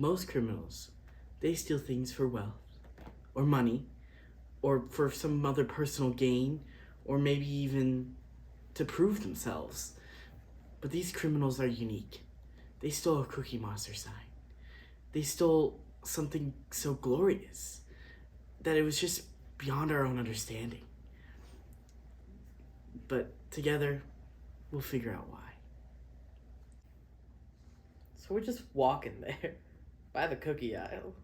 Most criminals, they steal things for wealth, or money, or for some other personal gain, or maybe even to prove themselves. But these criminals are unique. They stole a Cookie Monster sign. They stole something so glorious that it was just beyond our own understanding. But together, we'll figure out why. So we're just walking there by the cookie aisle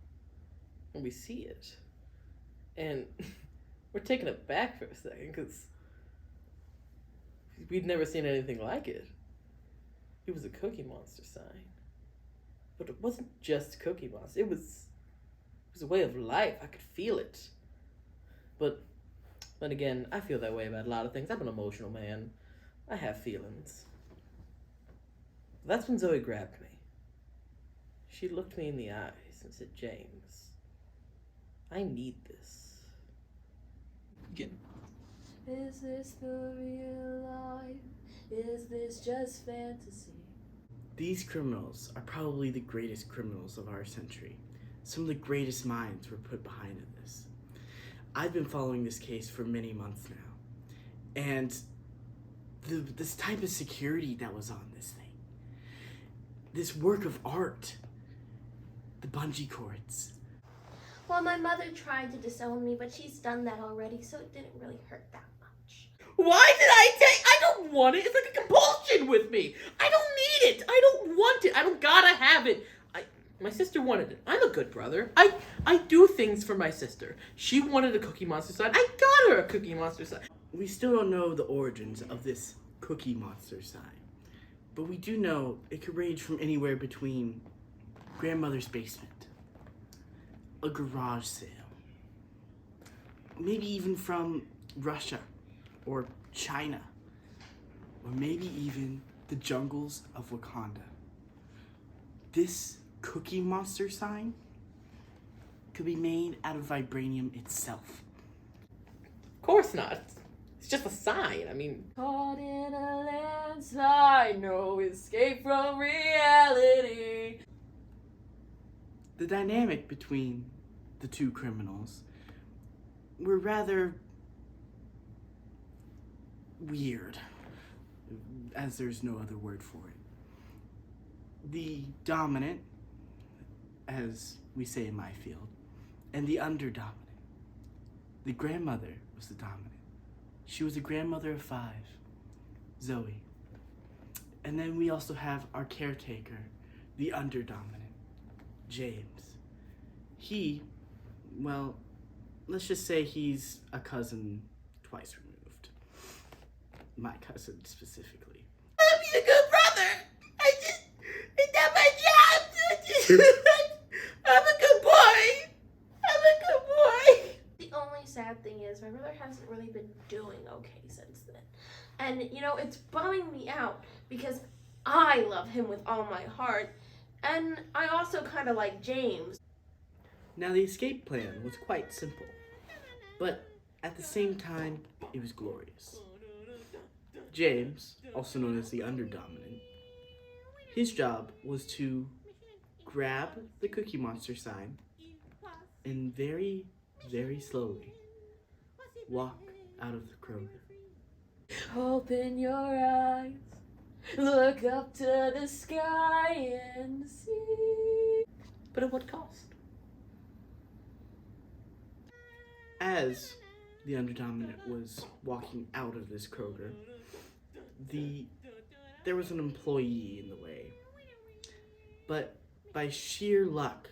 and we see it. And we're taken aback for a second because we'd never seen anything like it. It was a Cookie Monster sign. But it wasn't just Cookie Monster. It was a way of life. I could feel it. But again, I feel that way about a lot of things. I'm an emotional man. I have feelings. That's when Zoe grabbed me. She looked me in the eyes and said, James, I need this. Again. Is this the real life? Is this just fantasy? These criminals are probably the greatest criminals of our century. Some of the greatest minds were put behind this. I've been following this case for many months now. And this type of security that was on this thing, this work of art, the bungee cords. Well, my mother tried to disown me, but she's done that already, so it didn't really hurt that much. Why did I take? I don't want it. It's like a compulsion with me. I don't need it. I don't want it. I don't gotta have it. My sister wanted it. I'm a good brother. I do things for my sister. She wanted a Cookie Monster sign. I got her a Cookie Monster sign. We still don't know the origins of this Cookie Monster sign, but we do know it could range from anywhere between grandmother's basement, a garage sale, maybe even from Russia or China, or maybe even the jungles of Wakanda. This Cookie Monster sign could be made out of vibranium itself. Of course not. It's just a sign. I mean, Caught in a landslide, no escape from reality. The dynamic between the two criminals were rather weird, as there's no other word for it. The dominant, as we say in my field, and the underdominant. The grandmother was the dominant. She was a grandmother of 5, Zoe. And then we also have our caretaker, the underdominant, James. He, well, let's just say he's a cousin twice removed. My cousin specifically. I'm being a good brother. It's not my job. I'm a good boy. I'm a good boy. The only sad thing is my brother hasn't really been doing okay since then. And, it's bumming me out because I love him with all my heart. And I also kind of like James. Now, the escape plan was quite simple, but at the same time, it was glorious. James, also known as the underdominant, his job was to grab the Cookie Monster sign and very, very slowly walk out of the Kroger. Open your eyes, look up to the sky and see. But at what cost? As the underdominant was walking out of this Kroger, there was an employee in the way. But by sheer luck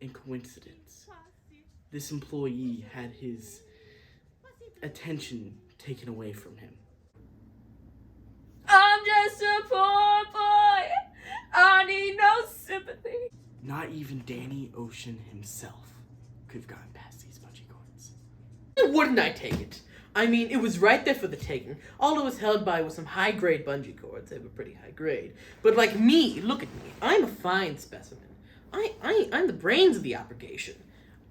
and coincidence, this employee had his attention taken away from him. I'm just a poor boy, I need no sympathy. Not even Danny Ocean himself could have gotten past these bungee cords. Wouldn't I take it? I mean, it was right there for the taking. All it was held by was some high-grade bungee cords. They were pretty high-grade. But like me, look at me. I'm a fine specimen. I'm the brains of the operation.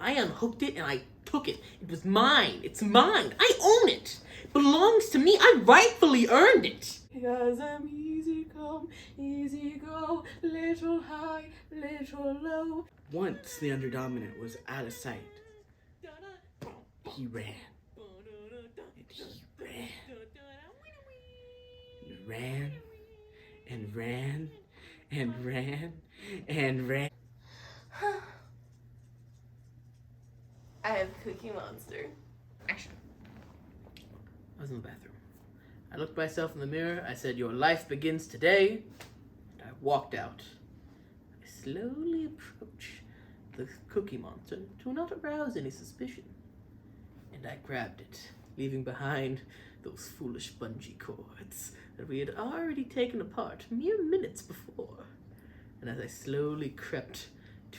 I unhooked it and I took it. It was mine. It's mine. I own it. It belongs to me. I rightfully earned it. Because I'm easy come, easy go, little high, little low. Once the underdominant was out of sight, he ran. And he ran. And ran. And ran. And ran. I have Cookie Monster. Action. I was in the bathroom. I looked myself in the mirror. I said, "Your life begins today." And I walked out. I slowly approached the Cookie Monster to not arouse any suspicion. And I grabbed it, leaving behind those foolish bungee cords that we had already taken apart mere minutes before. And as I slowly crept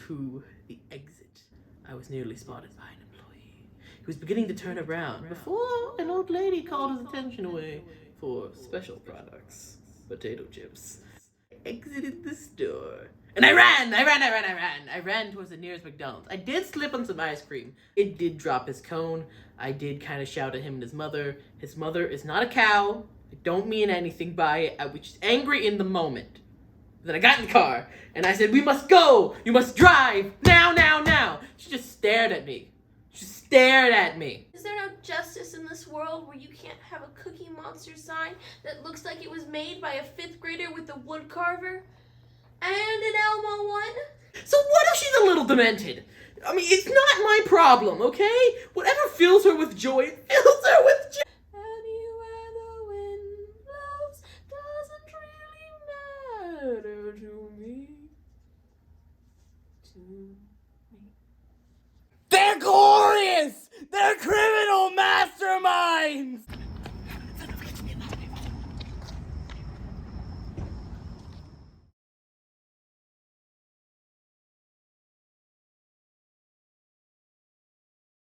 to the exit, I was nearly spotted by an employee. He was beginning to turn around before an old lady called his attention away for special products, potato chips. I exited the store. And I ran towards the nearest McDonald's. I did slip on some ice cream. It did drop his cone. I did kind of shout at him and his mother. His mother is not a cow. I don't mean anything by it. I was just angry in the moment. Then I got in the car and I said, "We must go. You must drive. Now, now, now." She just stared at me. She stared at me. Is there no justice in this world where you can't have a Cookie Monster sign that looks like it was made by a 5th grader with a wood carver? And an Elmo one? So what if she's a little demented? I mean, it's not my problem, okay? Whatever fills her with joy, it fills her with joy. Anywhere the wind blows doesn't really matter to me. They're glorious! They're criminal masterminds!